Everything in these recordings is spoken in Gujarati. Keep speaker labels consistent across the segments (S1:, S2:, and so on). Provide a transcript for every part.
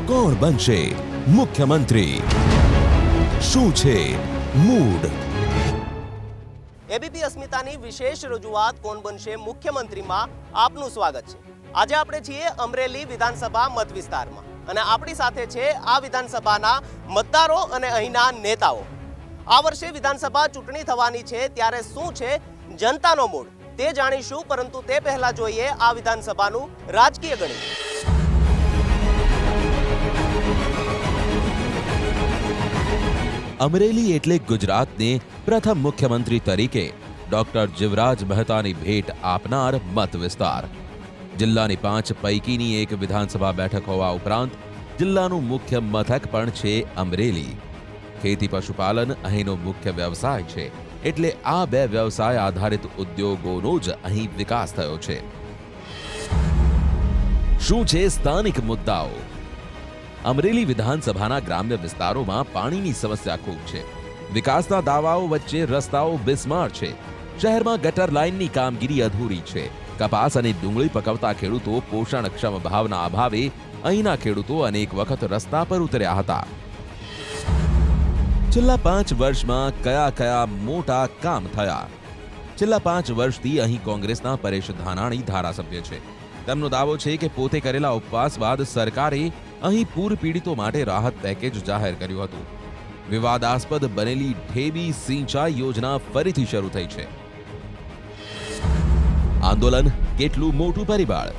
S1: કોણ બનશે મુખ્યમંત્રી? શું છે મૂડ?
S2: એબીપી અસ્મિતાની વિશેષ રજૂઆત કોણ બનશે મુખ્યમંત્રીમાં આપનું સ્વાગત છે। આજે આપણે છીએ અમરેલી વિધાનસભા મત વિસ્તારમાં અને આપણી સાથે છે આ વિધાનસભાના મતદારો અને અહીંના નેતાઓ। આ વર્ષે વિધાનસભા ચૂંટણી થવાની છે ત્યારે શું છે જનતાનો મૂડ તે જાણીશું, પરંતુ તે પહેલા જોઈએ આ વિધાનસભાનું રાજકીય ગણિત।
S1: અમરેલી એટલે ગુજરાતને પ્રથમ મુખ્યમંત્રી તરીકે ડોક્ટર જીવરાજ મહેતાની ભેટ આપનાર મત વિસ્તાર। જિલ્લાની 5 પૈકીની એક વિધાનસભા બેઠક હોવા ઉપરાંત જિલ્લાનું મુખ્ય મથક પણ છે અમરેલી। ખેતી પશુપાલન અહીંનો મુખ્ય વ્યવસાય છે, એટલે આ બે વ્યવસાય આધારિત ઉદ્યોગોનો જ અહીં વિકાસ થયો છે। શું છે સ્થાનિક મુદ્દાઓ? અમરેલી વિધાનસભાના ગ્રામ્ય વિસ્તારોમાં પાણીની સમસ્યા ખૂબ છે। વિકાસના દાવાઓ વચ્ચે રસ્તાઓ બિસ્માર છે। શહેરમાં ગટર લાઇનની કામગીરી અધૂરી છે। કપાસ અને ડુંગળી પકવતા ખેડૂતો પોષણક્ષમ ભાવના અભાવે અહીંના ખેડૂતો અનેક વખત રસ્તા પર ઉતર્યા હતા। છેલ્લા 5 વર્ષમાં કયા મોટા કામ થયા? છેલ્લા 5 વર્ષથી અહીં કોંગ્રેસના પરેશ ધાનાણી ધારાસભ્ય છે। તેમનો દાવો છે કે પોતે કરેલા ઉપવાસ બાદ સરકારે અહીં પૂર પીડિતો માટે રાહત પેકેજ જાહેર કર્યું હતું। વિવાદાસ્પદ બનેલી ઢેબી સિંચાઈ યોજના ફરીથી શરૂ થઈ છે। આંદોલન કેટલું મોટું પરિબળ?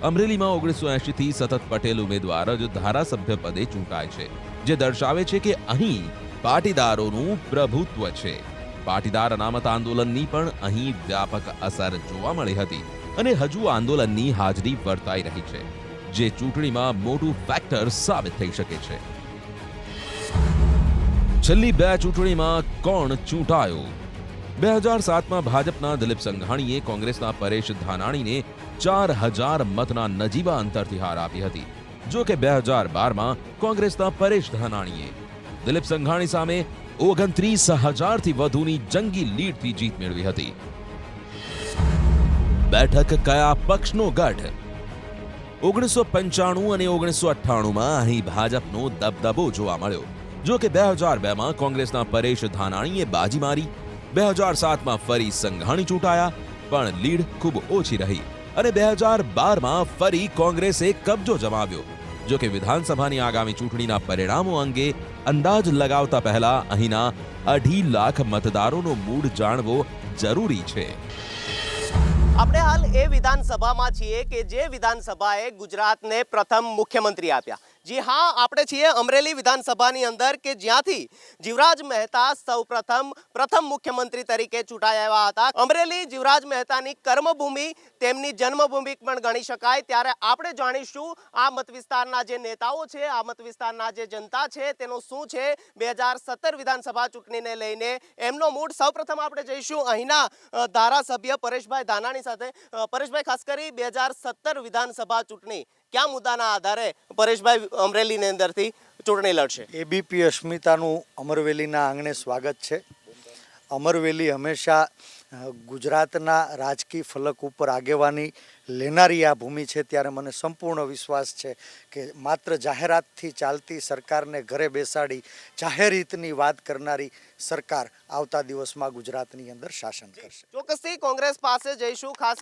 S1: અમરેલીમાં 1980 થી સતત પટેલ ઉમેદવાર જ ધારાસભ્ય પદે ચૂંટાય છે, જે દર્શાવે છે કે અહીં પાટીદારોનું પ્રભુત્વ છે। પાટીદાર અનામત આંદોલનની પણ અહીં વ્યાપક અસર જોવા મળી હતી અને હજુ આંદોલનની હાજરી વર્તાઈ રહી છે, જે ચૂંટણીમાં મોટું ફેક્ટર સાબિત થઈ શકે છે। છેલ્લી 2 ચૂંટણીમાં કોણ ચૂંટાયું? 2007માં ભાજપના દિલીપ સંઘાણીએ કોંગ્રેસના પરેશ ધાનાણીને 4000 મતના નજીવા અંતરથી હાર આપી હતી। જો કે 2012માં કોંગ્રેસના પરેશ ધાનાણીએ દિલીપ સંઘાણી સામે 29000થી વધુની જંગી લીડથી જીત મેળવી હતી। બેઠક કયા પક્ષનો ગઢ? 1995 અને 1998માં અહીં ભાજપનો દબદબો જોવા મળ્યો। જો કે 2002માં કોંગ્રેસના પરેશ ધાનાણીએ બાજી મારી। 2007માં ફરી સંઘાણી ચૂંટાયા, પણ લીડ ખૂબ ઓછી રહી અને 2012માં ફરી કોંગ્રેસે કબજો જમાવ્યો। જો કે વિધાનસભાની આગામી ચૂંટણીના પરિણામો અંગે અંદાજ લગાવતા પહેલા અહીંના 2.5 લાખ મતદારોનો મૂડ જાણવો જરૂરી છે।
S2: આપણે હાલ એ વિધાનસભામાં છીએ કે જે વિધાનસભાએ ગુજરાતને પ્રથમ મુખ્યમંત્રી આપ્યા। જી હા, આપણે છીએ અમરેલી વિધાનસભાની અંદર કે જ્યાંથી જીવરાજ મહેતા પ્રથમ મુખ્યમંત્રી તરીકે ચૂંટાઈ આવ્યા હતા। અમરેલી જીવરાજ મહેતાની કર્મભૂમિ, તેમની જન્મભૂમિ પણ ગણી શકાય। ત્યારે આપણે જાણીશું આ મત વિસ્તારના જે નેતાઓ છે, આ મત વિસ્તારના જે જનતા છે, તેનો શું છે 2017 વિધાનસભા ચૂંટણીને લઈને એમનો મૂડ। સૌપ્રથમ આપણે જઈશું અહીંના ધારાસભ્ય પરેશભાઈ ધાનાણી સાથે। પરેશભાઈ, ખાસ કરી 2017 વિધાનસભા ચૂંટણી કયા મુદ્દાના આધારે પરેશભાઈ અમરેલીની અંદરથી ચૂંટણી લડશે?
S3: એબીપી અસ્મિતાનું અમરવેલીના આંગણે સ્વાગત છે। અમરવેલી હંમેશા ગુજરાતના રાજકીય ફલક ઉપર આગેવાની લેનારી આ ભૂમિ છે, ત્યારે મને સંપૂર્ણ વિશ્વાસ છે કે માત્ર જાહેરાતથી ચાલતી સરકારને ઘરે બેસાડી જાહેર હિતની વાત કરનારી સરકાર આવતા દિવસમાં ગુજરાતની અંદર શાસન કરશે।
S2: ચોક્કસથી કોંગ્રેસ પાસે જઈશું। ખાસ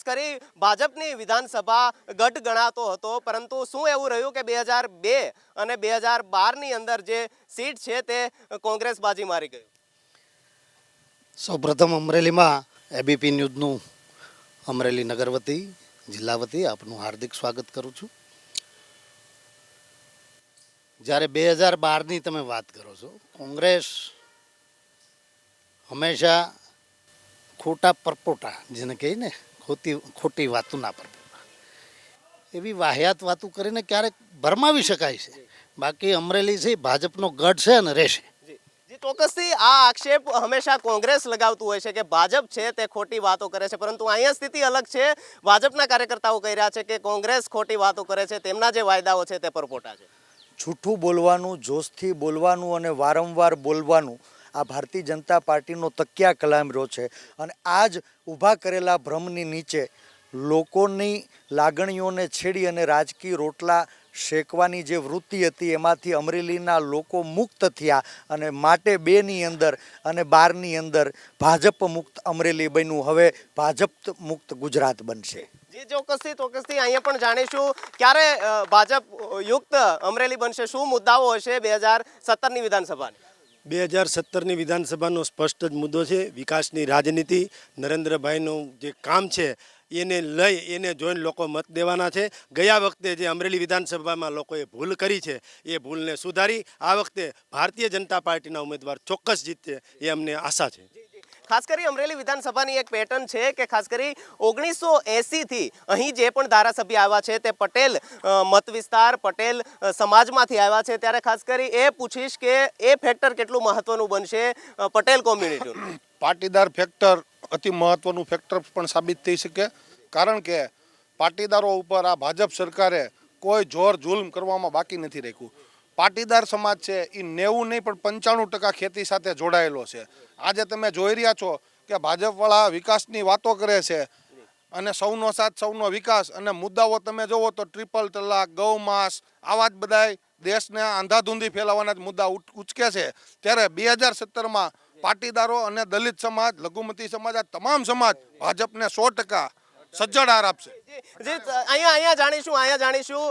S2: કરી ભાજપની વિધાનસભા ગઢ ગણાતો હતો, પરંતુ શું એવું રહ્યું કે 2002 અને 2012ની અંદર જે સીટ છે તે કોંગ્રેસ બાજી મારી ગયું?
S4: સૌપ્રથમ અમરેલીમાં એબીપી ન્યૂઝનું અમરેલી નગર વતી, જિલ્લા વતી આપનું હાર્દિક સ્વાગત કરું છું। જ્યારે 2012ની તમે વાત કરો છો, કોંગ્રેસ હંમેશા ખોટા પરપોટા, જેને કહીએ ને ખોટી વાતોના પરપોટા, એવી વાહિયાત વાતો કરીને ક્યારેક ભરમાવી શકાય છે। બાકી અમરેલી છે ભાજપનો ગઢ છે અને રહેશે।
S2: ચોક્કસથી આ આક્ષેપ હંમેશા કોંગ્રેસ લગાવતું હોય છે કે ભાજપ છે તે ખોટી વાતો કરે છે, પરંતુ અહીંયા સ્થિતિ અલગ છે। ભાજપના કાર્યકર્તાઓ કહી રહ્યા છે કે કોંગ્રેસ ખોટી વાતો કરે છે, તેમના જે વાયદાઓ છે તે પરપોટા છે।
S3: જૂઠું બોલવાનું, જોશથી બોલવાનું અને વારંવાર બોલવાનું આ ભારતીય જનતા પાર્ટીનો તકિયા કલામરો છે અને આ જ ઊભા કરેલા ભ્રમની નીચે લોકોની લાગણીઓને છેડી અને રાજકીય રોટલા શેકવાની જે વૃત્તિ હતી એમાંથી અમરેલીના લોકો મુક્ત થયા અને માટે 2ની અંદર અને 12ની અંદર ભાજપ મુક્ત અમરેલી બન્યું. હવે ભાજપ મુક્ત ગુજરાત બનશે.
S2: જી ચોક્કસથી અહીંયા પણ જાણીશું ક્યારે ભાજપ યુક્ત અમરેલી બનશે, શું મુદ્દાઓ હશે 2017ની વિધાનસભાની?
S5: 2017ની વિધાનસભાનો સ્પષ્ટ જ મુદ્દો છે વિકાસની રાજનીતિ. નરેન્દ્રભાઈનું જે કામ છે એને જોઈને લોકો મત દેવાના છે. ગયા વખતે જે અમરેલી વિધાનસભામાં લોકોએ ભૂલ કરી છે એ ભૂલને સુધારી આ વખતે ભારતીય જનતા પાર્ટીના ઉમેદવાર ચોક્કસ જીતશે એ અમને આશા છે.
S2: ખાસ કરી અમરેલી વિધાનસભાની એક પેટર્ન છે કે ખાસ કરી 1980થી અહીં જે પણ ધારાસભ્ય આવ્યા છે તે પટેલ મત વિસ્તાર, પટેલ સમાજમાંથી આવ્યા છે. ત્યારે ખાસ કરી એ પૂછીશ કે એ ફેક્ટર કેટલું મહત્વનું બનશે પટેલ કોમ્યુનિટીનું?
S6: પાટીદાર ફેક્ટર અતિ મહત્વનું ફેક્ટર પણ સાબિત થઈ શકે, કારણ કે પાટીદારો ઉપર આ ભાજપ સરકારે કોઈ જોર જુલ્મ કરવામાં બાકી નથી રાખ્યું. પાટીદાર સમાજ છે એ 90 નહીં પણ 95% ખેતી સાથે જોડાયેલો છે. આજે તમે જોઈ રહ્યા છો કે ભાજપવાળા વિકાસની વાતો કરે છે અને સૌનો સાથ સૌનો વિકાસ, અને મુદ્દાઓ તમે જોવો તો ટ્રિપલ તલાક, ગૌમાંસ, આવા જ બધાય દેશને આંધાધૂંધી ફેલાવવાના જ મુદ્દા ઉચકે છે. ત્યારે 2017માં પાટીદારો અને દલિત સમાજ, લઘુમતી સમાજ, આ તમામ સમાજ ભાજપને 100% સજ્જડ હાર આપશે.
S2: જી અહીંયા જાણીશું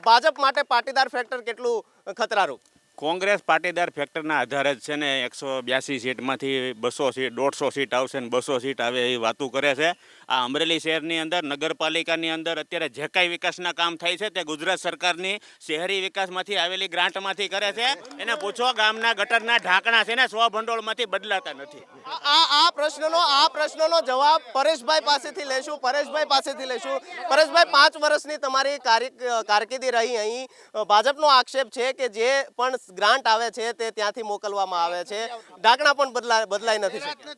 S2: ભાજપ માટે પાટીદાર ફેક્ટર કેટલું ખતરારૂપ?
S7: કોંગ્રેસ પાટીદાર ફેક્ટરના આધારે જ છે ને 182 સીટમાંથી 200 સીટ, 150 સીટ આવશે ને 200 સીટ આવે એવી વાતો કરે છે. આ અમરેલી શહેરની અંદર, નગરપાલિકાની અંદર અત્યારે જે કાંઈ વિકાસના કામ થાય છે તે ગુજરાત સરકારની શહેરી વિકાસમાંથી આવેલી ગ્રાન્ટમાંથી કરે છે. એને પૂછો, ગામના ગટરના ઢાંકણા છે ને 100 ભંડોળમાંથી બદલાતા નથી.
S2: આ પ્રશ્નનો જવાબ પરેશભાઈ પાસેથી લેશું. પરેશભાઈ 5 વર્ષની તમારી કારકિર્દી રહી અહીં. ભાજપનો આક્ષેપ છે કે જે પણ ગ્રાન્ટ આવે છે તે ત્યાંથી મોકલવામાં આવે છે, ઢાંકણા પણ બદલાઈ નથી શકતા.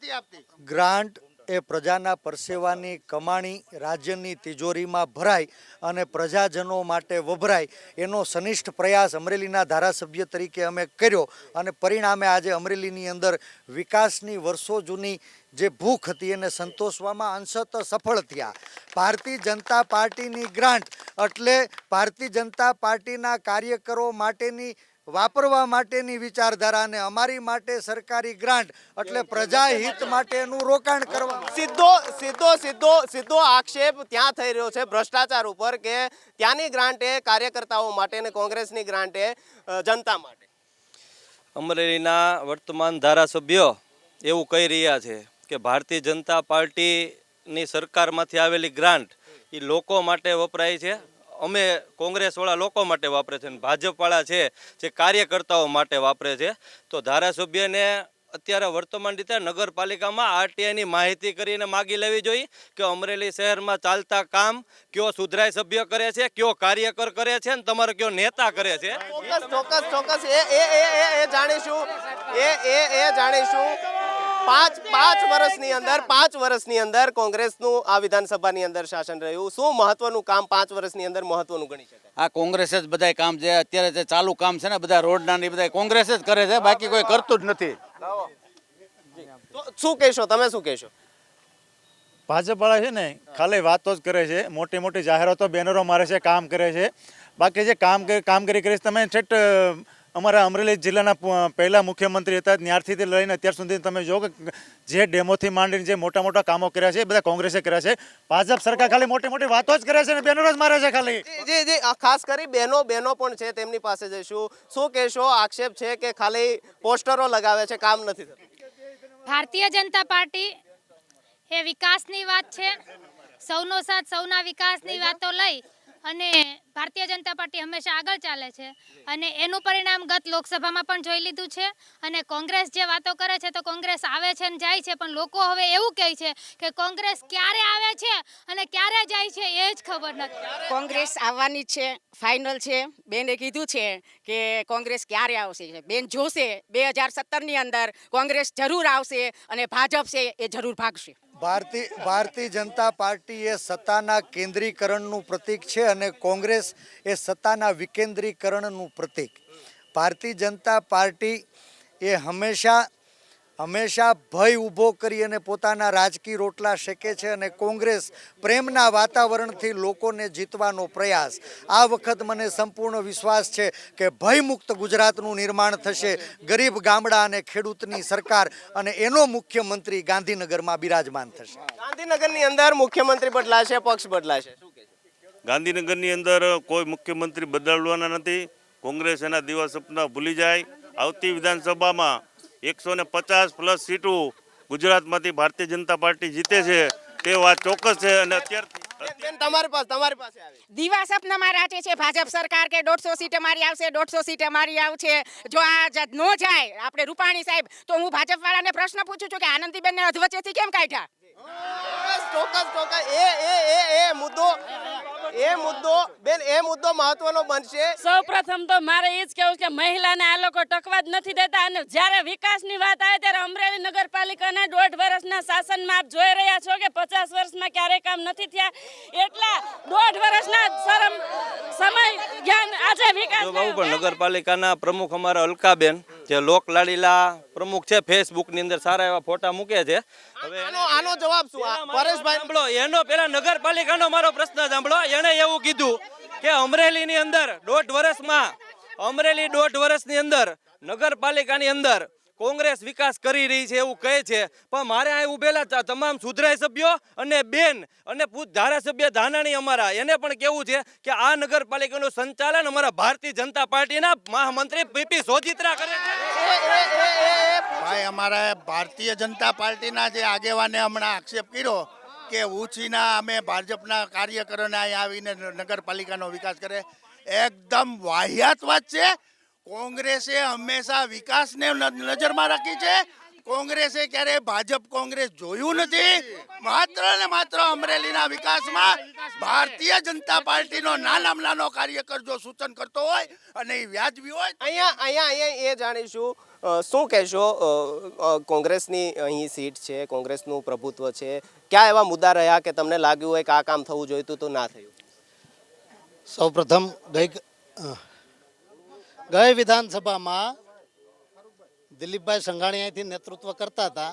S3: ગ્રાન્ટ એ પ્રજાના પરસેવાની કમાણી રાજ્યની તિજોરીમાં ભરાય અને પ્રજાજનો માટે વપરાય એનો સનિષ્ઠ પ્રયાસ અમરેલીના ધારાસભ્ય તરીકે અમે કર્યો અને પરિણામે આજે અમરેલીની અંદર વિકાસની વર્ષો જૂની જે ભૂખ હતી એને સંતોષવામાં અંશત સફળ થયા. ભારતીય જનતા પાર્ટીની ગ્રાન્ટ એટલે ભારતીય જનતા પાર્ટીના કાર્યકરો માટેની વાપરવા માટેની વિચારધારા, અને અમારી માટે સરકારી ગ્રાન્ટ એટલે પ્રજા હિત માટેનું રોકાણ કરવા.
S2: સીધો આક્ષેપ ત્યાં થઈ રહ્યો છે ભ્રષ્ટાચાર ઉપર કે ત્યાંની ગ્રાન્ટ એ કાર્યકર્તાઓ માટે અને કોંગ્રેસની ગ્રાન્ટ એ જનતા માટે.
S8: અમરેલીના વર્તમાન ધારાસભ્યો એવું કહી રહ્યા છે કે ભારતીય જનતા પાર્ટીની સરકારમાંથી આવેલી ગ્રાન્ટ એ લોકો માટે વપરાય છે. અમે કોંગ્રેસવાળા લોકો માટે વાપરે છે અને ભાજપવાળા છે જે કાર્યકર્તાઓ માટે વાપરે છે. તો ધારાસભ્યને અત્યારે વર્તમાન રીતે નગરપાલિકામાં આરટીઆઈની માહિતી કરીને માગી લેવી જોઈએ કે અમરેલી શહેરમાં ચાલતા કામ કયો સુધરાય સભ્ય કરે છે, કયો કાર્યકર કરે છે અને તમારો કયો નેતા કરે છે.
S2: ચોક્કસ એ જાણીશું. 5 વર્ષની અંદર કોંગ્રેસનું આ વિધાનસભાની અંદર શાસન રહ્યું. શું મહત્વનું કામ 5 વર્ષની અંદર મહત્વનું ગણી શકાય?
S9: આ કોંગ્રેસ જ બધા કામ જે અત્યારે જે ચાલુ કામ છે ને બધા રોડના ને બધા કોંગ્રેસ જ કરે છે, બાકી કોઈ કરતું જ નથી.
S2: તમે શું કહેશો?
S10: ભાજપવાળા છે ને ખાલી વાતો જ કરે છે, મોટી મોટી જાહેરાતો બેનરો મારે છે, કામ કરે છે. બાકી જે કામગીરી કરીશ તમે છેટ અમારા અમરેલી જિલ્લાના પહેલા મુખ્યમંત્રી હતા ત્યારથી લઈને અત્યાર સુધી તમે જો કે જે ડેમોથી માંડીને જે મોટા મોટા કામો કર્યા છે એ બધા કોંગ્રેસે કર્યા છે. ભાજપ સરકાર ખાલી મોટી મોટી વાતો જ કરે છે ને બેનરો જ મારે છે ખાલી.
S2: જી ખાસ કરી બહેનો પણ છે, તેમની પાસે જઈશું. શું કહેશો? આક્ષેપ છે કે ખાલી પોસ્ટરો લગાવે છે, કામ નથી થતું.
S11: ભારતીય જનતા પાર્ટી એ વિકાસની વાત છે, સૌનો સાથ સૌના વિકાસની વાતો લઈ અને ભારતીય જનતા પાર્ટી હંમેશા આગળ ચાલે છે અને એનું પરિણામ ગત લોકસભામાં પણ જોઈ લીધું છે. અને કોંગ્રેસ જે વાતો કરે છે તો કોંગ્રેસ આવે છે અને જાય છે, પણ લોકો હવે એવું કહે છે કે કોંગ્રેસ ક્યારે આવે છે અને ક્યારે જાય છે એ જ ખબર નથી.
S12: કોંગ્રેસ આવવાની છે, ફાઇનલ છે. બેને કીધું છે કે કોંગ્રેસ ક્યારે આવશે. બેન જોશે 2017ની અંદર કોંગ્રેસ જરૂર આવશે અને ભાજપ છે એ જરૂર ભાગશે.
S3: ભારતીય જનતા પાર્ટી એ સત્તાના કેન્દ્રીકરણનું પ્રતીક છે અને કોંગ્રેસ એ સત્તાના વિકેન્દ્રીકરણનું પ્રતીક. ભારતીય જનતા પાર્ટી એ હંમેશા હંમેશા ભય ઊભો કરી અને પોતાના રાજકીય રોટલા શેકે છે અને કોંગ્રેસ પ્રેમના વાતાવરણથી લોકોને જીતવાનો પ્રયાસ. આ વખત મને સંપૂર્ણ વિશ્વાસ છે કે ભયમુક્ત ગુજરાતનું નિર્માણ થશે. ગરીબ ગામડા અને ખેડૂતની સરકાર અને એનો મુખ્યમંત્રી ગાંધીનગરમાં બિરાજમાન થશે.
S2: ગાંધીનગરની અંદર મુખ્યમંત્રી બદલાશે, પક્ષ બદલાશે, શું કહે છે?
S13: ગાંધીનગરની અંદર કોઈ મુખ્યમંત્રી બદલવાના નથી. કોંગ્રેસ એના દિવસ સપના ભૂલી જાય. આવતી વિધાનસભામાં 150+ સીટો ગુજરાતમાંથી ભારતીય જનતા પાર્ટી જીતે છે તે વાત ચોક્કસ છે. અને અત્યારથી
S2: તમારી પાસે આવે
S12: દીવા સપનામાં રાજે છે ભાજપ સરકાર કે 150 સીટ અમારી આવશે, 150 સીટ અમારી આવશે. જો આ ન જાય આપણે રૂપાણી સાહેબ, તો હું ભાજપ વાળાને પ્રશ્ન પૂછું છું કે આનંદીબેનને અધવચ્ચેથી કેમ કાઢ્યા?
S2: ચોક્કસ એ મુદ્દો મહત્વનો બનશે.
S11: સૌપ્રથમ તો મારે એ જ કહેવું છે કે મહિલાને આ લોકો ટકવા જ નથી દેતા, અને જ્યારે વિકાસની વાત આવે ત્યારે અમરેલી નગરપાલિકાના 1.5 વર્ષના શાસનમાં આપ જોઈ રહ્યા છો કે 50 વર્ષમાં ક્યારેય કામ નથી થયા. એટલા 1.5 વર્ષના સમય જ્ઞાન આજે વિકાસ
S8: પણ નગરપાલિકાના પ્રમુખ અમારા અલકાબેન જે લોકલાડીલા પ્રમુખ છે, ફેસબુકની અંદર સારા એવા ફોટા મૂકે છે.
S2: હવે આનો જવાબ શું? પરેશભાઈ
S8: સાંભળો, એનો પેલા નગરપાલિકાનો મારો પ્રશ્ન સાંભળો. એણે એવું કીધું કે અમરેલીની અંદર 1.5 વર્ષની અંદર નગરપાલિકાની અંદર કોંગ્રેસ વિકાસ કરી રહી છે એવું કહે છે. પણ મારે અહીં ઉભેલા તમામ સુધરાય સભ્યો અને બેન અને ધારાસભ્ય ધાનાણી અમારા, એને પણ કેવું છે કે આ નગરપાલિકાનું સંચાલન અમારા ભારતીય જનતા પાર્ટીના મહામંત્રી પીપી સોજિત્રા કરે છે.
S4: ભાઈ, અમારા ભારતીય જનતા પાર્ટીના જે આગેવાને હમણાં આક્ષેપ કર્યો કે ઉછીના અમે ભાજપના કાર્યકરોને અહીંયા આવીને નગરપાલિકાનો વિકાસ કરે, એકદમ વાહિયાત વાત છે. કોંગ્રેસે હંમેશા વિકાસને નજરમાં રાખી છે. કોંગ્રેસે ક્યારે ભાજપ કોંગ્રેસ જોયું નથી. માત્ર ને માત્ર અમરેલીના વિકાસમાં ભારતીય જનતા પાર્ટીનો નાનો કાર્યકર જો સૂચન કરતો હોય અને એ વ્યાજબી હોય.
S2: અહીંયા એ જાણીશું, શું કહેશો? કોંગ્રેસની અહીં સીટ છે, કોંગ્રેસનું પ્રભુત્વ છે. ક્યાં એવા મુદ્દા રહ્યા કે તમને લાગ્યું હોય કે આ કામ થવું જોઈતું તો ના થયું?
S4: સૌપ્રથમ ગઈ વિધાનસભામાં દિલીપભાઈ સંઘાણી અહીંથી નેતૃત્વ કરતા હતા.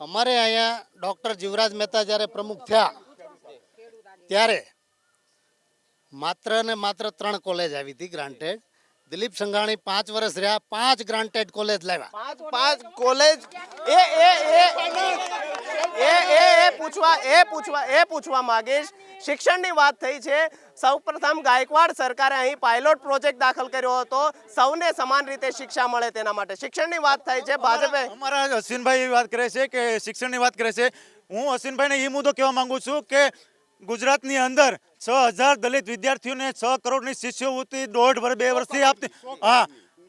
S4: અમારે અહીંયા ડૉક્ટર જીવરાજ મહેતા જ્યારે પ્રમુખ થયા ત્યારે માત્ર ને માત્ર 3 કોલેજ આવી હતી ગ્રાન્ટેડ. દિલીપ સંઘાણી 5 વર્ષ રહ્યા, 5 ગ્રાન્ટેડ કોલેજ લાવ્યા.
S2: 5 કોલેજ પૂછવા માંગીશ. શિક્ષણની વાત થઈ છે. સૌપ્રથમ ગાયકવાડ સરકારે અહીં પાયલોટ પ્રોજેક્ટ દાખલ કર્યો હતો, સૌને સમાન રીતે શિક્ષા મળે તેના માટે. શિક્ષણની વાત થઈ છે. ભાજપે
S10: અમારા અશ્વિનભાઈ એવી વાત કરે છે કે શિક્ષણની વાત કરે છે. હું અશ્વિનભાઈને એ મુદ્દો કહેવા માંગુ છું કે ગુજરાતની અંદર 6000 દલિત વિદ્યાર્થીઓને 6 કરોડની શિષ્યવૃત્તિ 1.5-2 વર્ષથી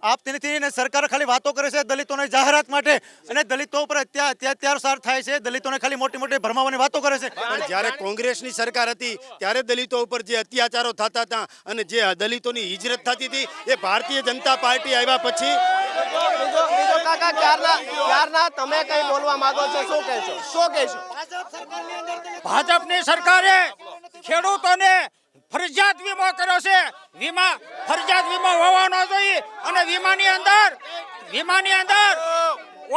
S10: આપતી નથી, અને સરકાર ખાલી વાતો કરે છે દલિતોને જાહેરાત માટે, અને દલિતો ઉપર અત્યાચાર થાય છે. દલિતોને ખાલી મોટી ભરમાવાની વાતો કરે છે.
S5: પણ જ્યારે કોંગ્રેસની સરકાર હતી ત્યારે દલિતો ઉપર જે અત્યાચારો થતા હતા અને જે દલિતોની હિજરત થતી હતી, એ ભારતીય જનતા પાર્ટી આવ્યા પછી.
S2: બીજો કાકા, ક્યારના તમે કઈ બોલવા માંગો છો? શું કહેશો?
S14: ભાજપની સરકારે ખેડૂતોને ફરજિયાત વીમો કર્યો છે. ફરજિયાત વીમો હોવાનો જોઈએ, અને વીમાની અંદર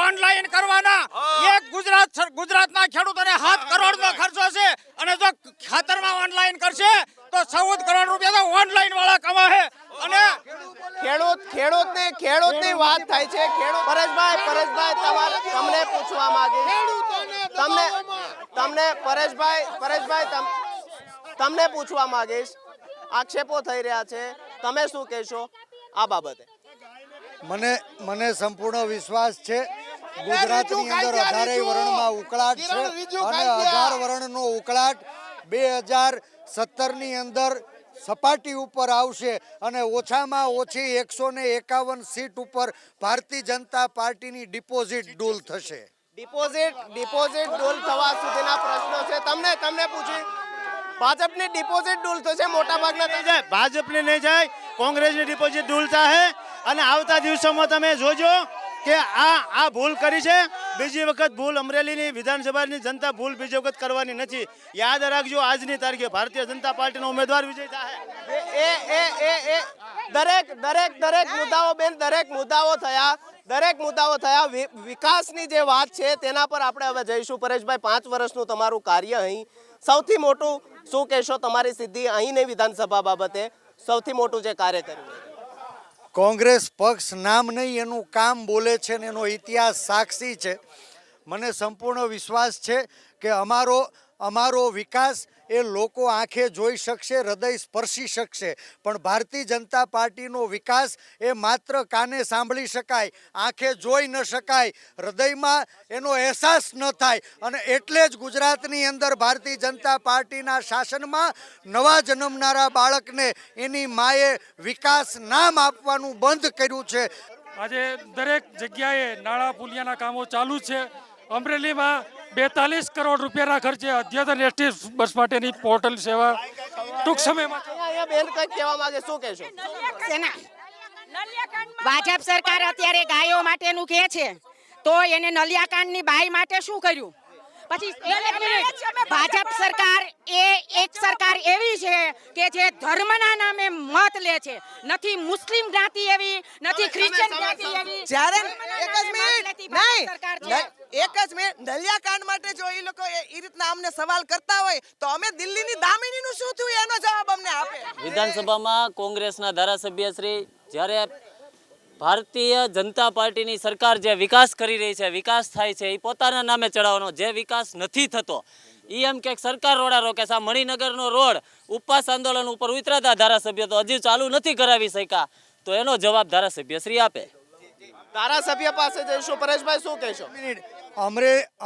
S14: ઓનલાઈન કરવાના. એક ગુજરાતના ખેડૂતોને 7 કરોડનો ખર્ચો છે, અને જો ખાતરમાં ઓનલાઈન કરશે તો 14 કરોડ રૂપિયા તો ઓનલાઈન વાળા કમાશે. અને
S2: ખેડૂતની વાત થાય છે. પરેશભાઈ તમને પૂછવા માંગીશ. તમને પૂછવા માંગીશ. આક્ષેપો થઈ રહ્યા છે, તમે શું કહેશો આ બાબતે?
S3: મને સંપૂર્ણ વિશ્વાસ છે ગુજરાતની અંદર 18 વર્ણમાં ઉકળાટ છે, અને 18 વર્ણનો ઉકળાટ 2017ની અંદર સપાટી ઉપર આવશે, અને ઓછામાં ઓછી 151 સીટ ઉપર ભારતીય જનતા પાર્ટીની ડિપોઝિટ ડૂલ થશે.
S2: ડિપોઝિટ ડૂલ થવા સુધીના પ્રશ્નો છે. તમને પૂછી, ભાજપની ડિપોઝિટ ડૂલ થશે મોટા ભાગના?
S5: ભાજપને નહીં જાય, કોંગ્રેસની ડિપોઝિટ ડૂલ થાય. અને આવતા દિવસોમાં તમે જોજો કે આ ભૂલ કરી છે. બીજી વખત ભૂલ અમરેલીની વિધાનસભાની જનતા ભૂલ બીજી વખત કરવાની નથી. યાદ રાખજો, આજની તારીખે ભારતીય જનતા પાર્ટીનો ઉમેદવાર વિજય થાય.
S2: દરેક મુદ્દાઓ થયા. દરેક મુદ્દાઓ થયા. વિકાસની જે વાત છે તેના પર આપણે હવે જઈશું. પરેશભાઈ, 5 વર્ષનું તમારું કાર્ય અહીં, સૌથી મોટું શું કહેશો તમારી સિદ્ધિ અહીંની વિધાનસભા બાબતે, સૌથી મોટું જે કાર્ય કર્યું?
S3: કોંગ્રેસ પક્ષ નામ નહીં એનું કામ બોલે છે ને એનો ઇતિહાસ સાક્ષી છે. મને સંપૂર્ણ વિશ્વાસ છે કે અમારો વિકાસ એ લોકો આંખે જોઈ શકશે, હૃદય સ્પર્શી શકશે, પણ ભારતીય જનતા પાર્ટીનો વિકાસ એ માત્ર કાને સાંભળી શકાય, આંખે જોઈ ન શકાય, હૃદયમાં એનો અહેસાસ ન થાય. અને એટલે જ ગુજરાતની અંદર ભારતીય જનતા પાર્ટીના શાસનમાં નવા જન્મનારા બાળકને એની માએ વિકાસ નામ આપવાનું બંધ કર્યું છે.
S15: આજે દરેક જગ્યાએ નાળા પુલિયાના કામો ચાલુ છે. અમરેલીમાં 42 કરોડ રૂપિયાના ખર્ચે અદ્યતન એસટી બસ માટેની પોર્ટલ સેવા ટૂંક સમયમાં.
S2: અહીંયા બેન કંઈક કહેવા માંગે, શું કહેશો?
S12: ભાજપ સરકાર અત્યારે ગાયો માટેનું કહે છે, તો એને નલિયાકાંડની બાઈ માટે શું કર્યું? પછી ભાજપ સરકાર એ એક સરકાર એવી છે કે જે ધર્મના નામે મત લે છે. નથી મુસ્લિમ જ્ઞાતિ એવી, નથી ખ્રિશ્ચન જ્ઞાતિ એવી.
S16: જ્યારે એક જ મિનિટ નલિયાકાંડ માટે જો એ લોકો એ રીતના અમને સવાલ કરતા હોય તો અમે દિલ્હીની દામિનીનું શું થયું એનો જવાબ અમને આપે.
S17: વિધાનસભામાં કોંગ્રેસના ધારાસભ્ય શ્રી જ્યારે ભારતીય જનતા પાર્ટીની સરકાર જે વિકાસ કરી રહી છે, વિકાસ થાય છે, એ પોતાના નામે ચડાવવાનો, જે વિકાસ નથી થતો એ એમ કે સરકાર રોડા રોકે છે. મણિનગરનો રોડ ઉપવાસ આંદોલન ઉપર ઉતરાતા ધારાસભ્ય તો હજી ચાલુ નથી કરાવી શક્યા, તો એનો જવાબ ધારાસભ્ય શ્રી આપે.
S2: ધારાસભ્ય પાસે જઈશું. પરેશભાઈ, શું કહેશો?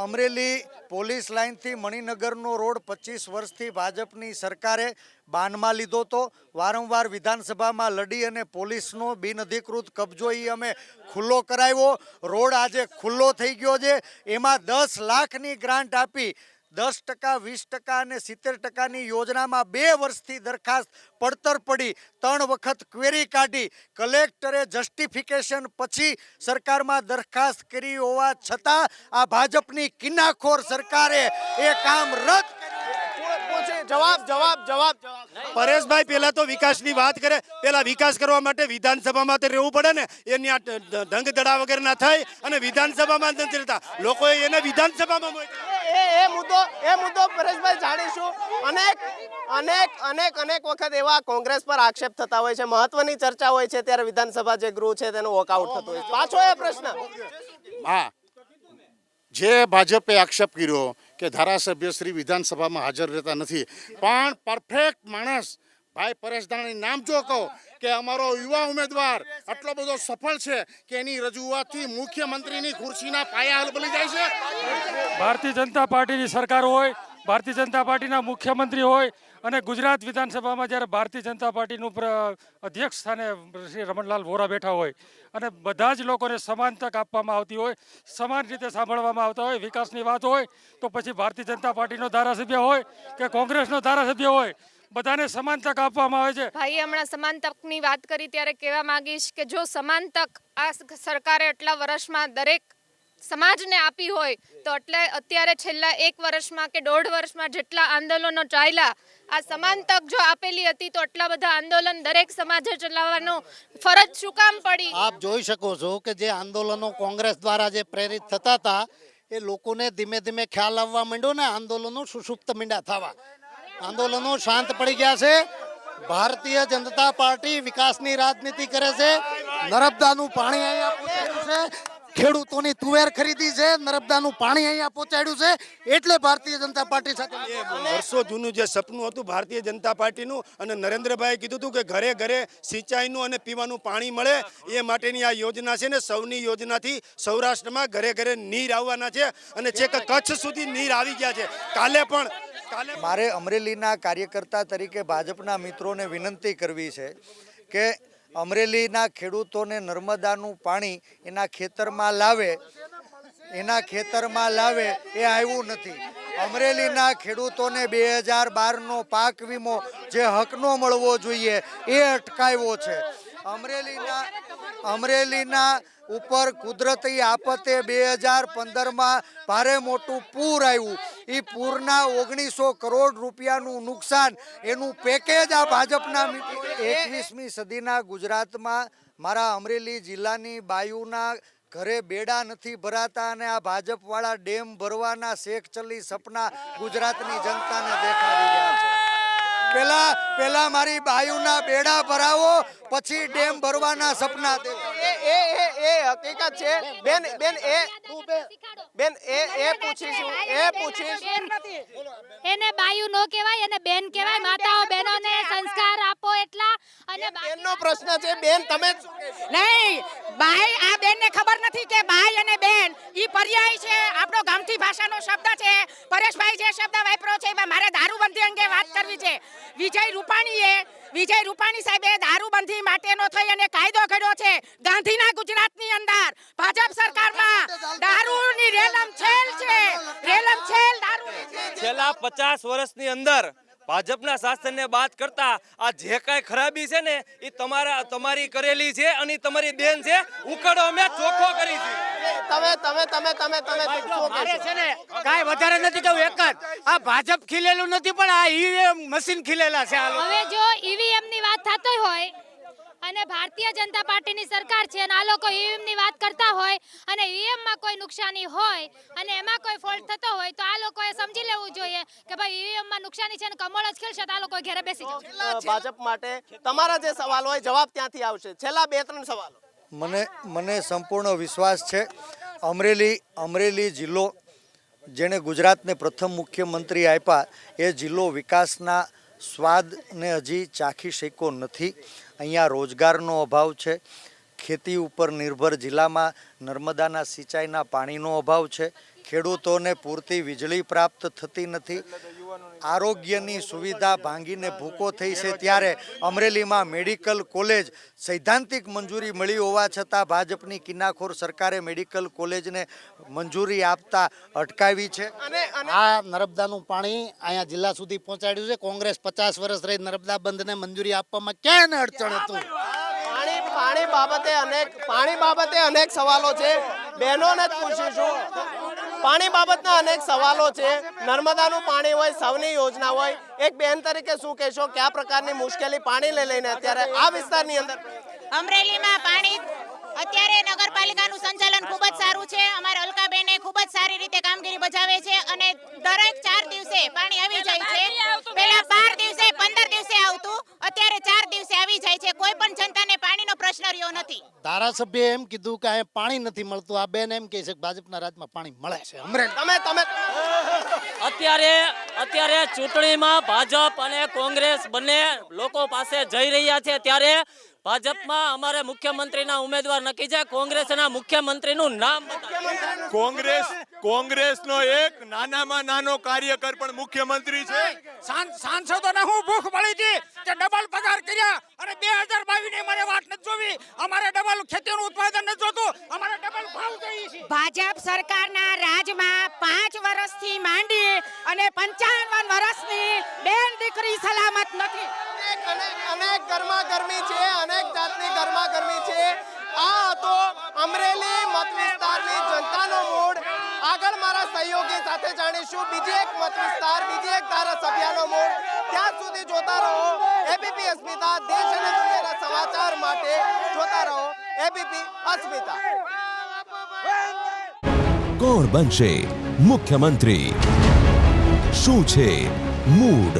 S3: અમરેલી પોલીસ લાઇનથી મણિનગરનો રોડ 25 વર્ષથી ભાજપની સરકારે બાનમાં લીધો હતો. વારંવાર વિધાનસભામાં લડી અને પોલીસનો બિનઅધિકૃત કબજો અમે ખુલ્લો કરાવ્યો. રોડ આજે ખુલ્લો થઈ ગયો છે. એમાં 10 લાખની ગ્રાન્ટ આપી 10%, 20% અને 70%ની યોજનામાં 2 વર્ષથી દરખાસ્ત પડતર પડી, 3 વખત ક્વેરી કાઢી, કલેક્ટરે જસ્ટિફિકેશન પછી સરકારમાં દરખાસ્ત કરી હોવા છતાં આ ભાજપની કિન્નાખોર સરકારે એ કામ રદ
S2: જવાબ.
S5: પરેશભાઈ પહેલા તો વિકાસની વાત કરે, પહેલા વિકાસ કરવા માટે વિધાનસભામાં તો રહેવું પડે ને. એની આ ઢંગ ધડા વગર ના થાય અને વિધાનસભામાં નથી રહેતા લોકોએ એને વિધાનસભામાં
S2: એ મુદ્દો પરેશભાઈ જાણીશું. અનેક વખત એવા કોંગ્રેસ પર આક્ષેપ થતા હોય છે, મહત્વની ચર્ચા હોય છે ત્યારે વિધાનસભા જે ગૃહ છે તેનું વોકઆઉટ થતું હોય છે. પાછો એ પ્રશ્ન,
S4: હા, જે ભાજપે આક્ષેપ કર્યો કે ધારાસભ્ય શ્રી વિધાનસભામાં હાજર રહેતા નથી, પણ પરફેક્ટ માણસ ભાઈ પરેશ ધાનાણી નામ જો કહો કે અમારો યુવા ઉમેદવાર આટલો બધો સફળ છે કે એની રજૂઆતથી મુખ્યમંત્રીની ખુરશીના પાયા હલબલી જાય છે.
S15: ભારતીય જનતા પાર્ટીની સરકાર હોય, ભારતીય જનતા પાર્ટીના મુખ્યમંત્રી હોય અને ગુજરાત વિધાનસભામાં જ્યારે ભારતીય જનતા પાર્ટીનું અધ્યક્ષ સ્થાને શ્રી રમણલાલ વોરા બેઠા હોય અને બધા જ લોકોને સમાન તક આપવામાં આવતી હોય, સમાન રીતે સાંભળવામાં આવતા હોય, વિકાસની વાત હોય તો પછી ભારતીય જનતા પાર્ટીનો ધારાસભ્ય હોય કે કોંગ્રેસનો ધારાસભ્ય હોય, બધાને સમાન તક આપવામાં આવે છે.
S11: ભાઈ હમણાં સમાન તકની વાત કરી ત્યારે કહેવા માંગીશ કે જો સમાન તક આ સરકારે આટલા વર્ષમાં દરેક સમાજને આપી હોય તો એટલે અત્યારે છેલ્લા 1 વર્ષમાં કે 1.5 વર્ષમાં જેટલા આંદોલનો ચાલ્યા, આ સમાન તક જો આપેલી હતી તો આટલા બધા આંદોલન દરેક સમાજે ચલાવવાનો ફરજ શું કામ પડી?
S4: આપ જોઈ શકો છો કે જે આંદોલનો કોંગ્રેસ દ્વારા જે પ્રેરિત થતા હતા એ લોકોને ધીમે ધીમે ખ્યાલ આવવા માંડ્યો ને આંદોલનો સુષુપ્ત મીંડા થવા, આંદોલનો શાંત પડી ગયા છે. ભારતીય જનતા પાર્ટી વિકાસની રાજનીતિ કરે છે. નર્મદાનું પાણી અહીંયા પહોંચાડ્યું છે, ખેડૂતોની તુવેર ખરીદી છે, નર્મદાનું પાણી અહીંયા પહોંચાડ્યું છે, એટલે ભારતીય જનતા પાર્ટી સાથે
S5: વર્ષો જૂનું જે સપનું હતું ભારતીય જનતા પાર્ટીનું અને નરેન્દ્રભાઈએ કીધું હતું કે ઘરે ઘરે સિંચાઈનું અને પીવાનું પાણી મળે એ માટેની આ યોજના છે ને સૌની યોજનાથી સૌરાષ્ટ્રમાં ઘરે ઘરે નીર આવવાના છે અને છેક કચ્છ સુધી નીર આવી ગયા છે.
S3: મારે અમરેલીના કાર્યકર્તા તરીકે ભાજપના મિત્રોને વિનંતી કરવી છે કે અમરેલીના ખેડૂતોને નર્મદાનું પાણી એના ખેતરમાં લાવે એ આવ્યું નથી. અમરેલીના ખેડૂતોને 2012નો પાક વીમો જે હકનો મળવો જોઈએ એ અટકાવ્યો છે. અમરેલીના ઉપર કુદરતી આફતે 2015માં ભારે મોટું પૂર આવ્યું. એ પૂરના 1900 કરોડ રૂપિયાનું નુકસાન, એનું પેકેજ આ ભાજપના 21મી સદીના ગુજરાતમાં મારા અમરેલી જિલ્લાની બાયુના ઘરે બેડા નથી ભરાતા અને આ ભાજપવાળા ડેમ ભરવાના શેખ ચલી સપના ગુજરાતની જનતાને દેખાડી રહ્યા છે. પેલા મારી બાયુના બેડા ભરાવો, પછી ડેમ ભરવાના સપના દેખો.
S2: એ હકીકત છે બેન એ પૂછીશું
S11: એને બાયુ નો કહેવાય, એને બેન કહેવાય. માતાઓ બહેનોને સંસ્કાર આપો એટલા. અને
S2: બેનનો પ્રશ્ન છે. બેન તમે
S12: નહીં, બાઈ આ બેનને ખબર નથી કે બાઈ અને બેન ઈ પર્યાય છે, આપણો ગામઠી ભાષાનો શબ્દ છે. પરેશભાઈ જે શબ્દ વાપરો છે એમાં મારે દારૂબંધી અંગે વાત કરવી છે. વિજય રૂપાણી સાહેબે દારૂબંધી માટેનો થઈ અને કાયદો ઘડ્યો છે. ગાંધીના ગુજરાતની અંદર ભાજપ સરકારમાં દારૂની રેલમછેલ છે. રેલમછેલ દારૂની
S8: છેલ્લા 50 વર્ષની અંદર ભાજપના શાસનને બાદ કરતા આ જે કાંઈ ખરાબી છે ને એ તમારી કરેલી છે અને તમારી દેન છે. ઉકળો અમે ચોખ્ખો કરી છે.
S14: મારે છે ને કાંઈ વધારે નથી કહું, એક જ આ ભાજપ ખીલેલું નથી પણ આ ઈવીએમ મશીન ખીલેલા છે.
S11: હવે જો ઈવીએમ ની વાત થતી હોય અને ભારતીય જનતા પાર્ટીની સરકાર છે અને આ લોકો ઈવીએમ ની વાત કરતા હોય અને ઈવીએમ માં કોઈ નુકસાની હોય અને એમાં કોઈ ફોલ્ટ થતો હોય તો આ લોકોએ સમજી લેવું જોઈએ કે ભાઈ ઈવીએમ માં નુકસાની છે અને કમળ જ ખીલશે તો આ લોકો ઘરે બેસી જશે.
S2: ભાજપ માટે તમારા જે સવાલ હોય જવાબ ત્યાંથી આવશે. છેલ્લા 2-3 સવાલો.
S3: મને સંપૂર્ણ વિશ્વાસ છે અમરેલી જિલ્લો જેણે ગુજરાતને પ્રથમ મુખ્યમંત્રી આપ્યા એ જિલ્લો વિકાસના સ્વાદને હજી ચાખી શક્યો નથી. અહીંયા રોજગારનો અભાવ છે, ખેતી ઉપર નિર્ભર જિલ્લામાં નર્મદાના સિંચાઈના પાણીનો અભાવ છે, ખેડૂતોને પૂરતી વીજળી પ્રાપ્ત થતી નથી, આરોગ્યની સુવિધા ભાંગીને ભૂકો થઈ છે. ત્યારે અમરેલીમાં મેડિકલ કોલેજ સૈદ્ધાંતિક મંજૂરી મળી હોવા છતાં ભાજપની કિનાખોર સરકારે મેડિકલ કોલેજને મંજૂરી આપતા અટકાવી છે.
S4: આ નર્મદાનું પાણી અહીંયા જિલ્લા સુધી પહોંચાડ્યું છે. કોંગ્રેસ 50 વર્ષ રહી નર્મદા બંધને મંજૂરી આપવામાં ક્યાં અડચણ હતું?
S2: પાણી બાબતે અનેક સવાલો છે. બહેનોને જ પૂછીશું. પાણી બાબતના અનેક સવાલો છે. નર્મદાનું પાણી હોય, સૌની યોજના હોય, એક બહેન તરીકે શું કહેશો, કયા પ્રકારની મુશ્કેલી પાણી લઈને અત્યારે આ વિસ્તારની અંદર?
S12: અમરેલીમાં પાણી અત્યારે નગરપાલિકાનું સંચાલન ખૂબ જ સારું છે. અમારા અલકાબેને ખૂબ જ સારી રીતે કામગીરી બજાવે છે અને દરેક 4 દિવસે પાણી આવી જાય છે. પહેલા 12 દિવસે 15 દિવસે આવતું, અત્યારે 4 દિવસે આવી જાય છે. કોઈ પણ જનતાને પાણીનો પ્રશ્ન રહ્યો નથી.
S4: ધારાસભ્ય એમ કીધું કે અહીંયા પાણી નથી મળતું. આ બેન એમ કહે છે કે ભાજપના રાજમાં પાણી મળે છે.
S17: અત્યારે ચૂંટણીમાં ભાજપ અને કોંગ્રેસ બંને લોકો પાસે જઈ રહ્યા છે ત્યારે ભાજપમાં અમારે મુખ્યમંત્રીના ઉમેદવાર નક્કી છે. કોંગ્રેસના મુખ્યમંત્રીનું નામ
S18: કોંગ્રેસનો એક નાનામાં નાનો કાર્યકર પણ મુખ્યમંત્રી છે.
S14: સાંસદોને હું ભૂખ મળી હતી કે ડબલ પગાર કર્યા અને 2022 ની મારે વાત નથી જોવી. અમારે ડબલ ખેતીનું ઉત્પાદન નથી જોતું, અમારે ડબલ ભાવ જોઈએ છે.
S12: ભાજપ સરકારના રાજમાં 5 વર્ષથી માંડી અને 55 વર્ષની બેન દીકરી સલામત નથી.
S2: અનેક ગરમાગરમી છે, અનેક જાતની ગરમાગરમી છે. આ હતો અમરેલી મત વિસ્તારની જનતાનો મૂડ. આગળ મારા સહયોગી સાથે જાણીશું બીજી એક મત વિસ્તાર, બીજી એક ધારાસભ્યનો મૂડ. ત્યાં સુધી જોતા રહો એબીપી અસ્મિતા. દેશ અને દુનિયાના સમાચાર માટે જોતા રહો એબીપી અસ્મિતા.
S1: કોણ બનશે મુખ્યમંત્રી? શું છે મૂડ?